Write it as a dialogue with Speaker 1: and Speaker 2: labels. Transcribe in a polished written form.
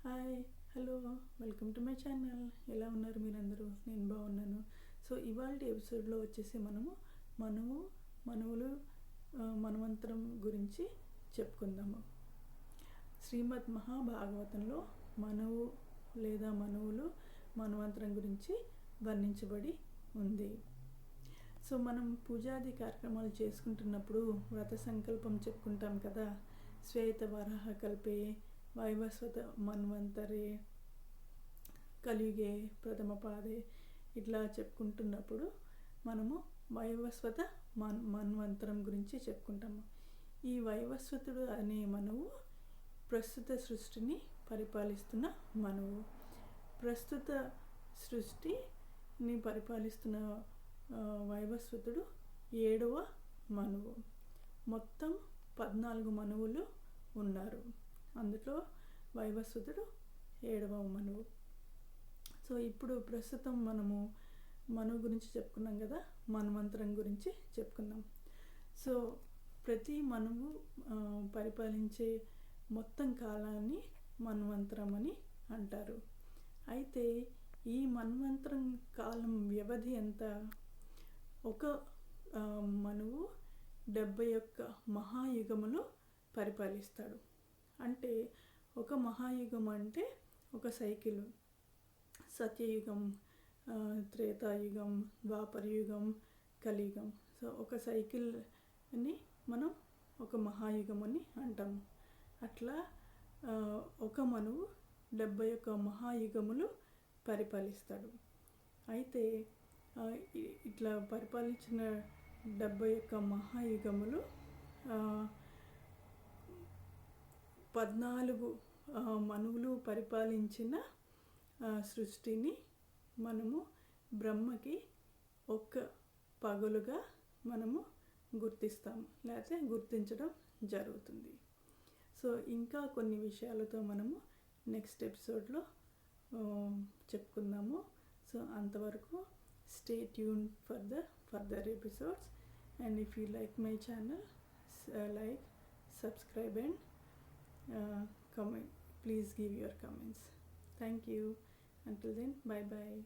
Speaker 1: Hi, hello, welcome to my channel. ఎలా ఉన్నారు మీరందరూ? నేను బాగున్నాను. సో ఇవాళ ఎపిసోడ్లో వచ్చేసి మనువులు మన్వంతరం గురించి చెప్పుకుందాము. శ్రీమద్ మహాభాగవతంలో మనువు లేదా మనువులు మన్వంతరం గురించి వర్ణించబడి ఉంది. సో మనం పూజాది కార్యక్రమాలు చేసుకుంటున్నప్పుడు వ్రత సంకల్పం చెప్పుకుంటాం కదా. శ్వేత వరాహ కల్పే వైవస్వత మన్వంతరే కలియుగే ప్రథమ పాదే ఇట్లా చెప్పుకుంటున్నప్పుడు మనము వైవస్వత మన్వంతరం గురించి చెప్పుకుంటాము. ఈ వైవస్వతుడు అనే మనువు ప్రస్తుత సృష్టిని పరిపాలిస్తున్న మనువు. ప్రస్తుత సృష్టిని పరిపాలిస్తున్న వైవస్వతుడు 7వ మనువు. మొత్తం 14 మనువులు ఉన్నారు. అందులో వైవస్వతుడు 7వ మనువు. సో ఇప్పుడు ప్రస్తుతం మనము మనువు గురించి చెప్పుకున్నాం కదా, మన్వంతరం గురించి చెప్పుకుందాం. సో ప్రతి మనువు పరిపాలించే మొత్తం కాలాన్ని మన్వంతరం అని అంటారు. అయితే ఈ మన్వంతరం కాలం వ్యవధి ఎంత? ఒక మనువు 71 మహాయుగములు పరిపాలిస్తాడు. అంటే ఒక మహాయుగం అంటే ఒక సైకిల్. సత్యయుగం, త్రేతాయుగం, ద్వాపరయుగం, కలియుగం. సో ఒక సైకిల్ని మనం ఒక మహాయుగం అని అంటాము. అట్లా ఒక మనువు 71 మహాయుగములు పరిపాలిస్తాడు. అయితే ఇట్లా పరిపాలించిన 71 మహాయుగములు 14 మనువులు పరిపాలించిన సృష్టిని మనము బ్రహ్మకి ఒక్క పగలుగా మనము గుర్తిస్తాము, లేకపోతే గుర్తించడం జరుగుతుంది. సో ఇంకా కొన్ని విషయాలతో మనము నెక్స్ట్ ఎపిసోడ్లో చెప్పుకుందాము. సో అంతవరకు stay tune for the further episodes. And if you like my channel, like, subscribe and comment. Please give your comments. Thank you. Until then, bye bye.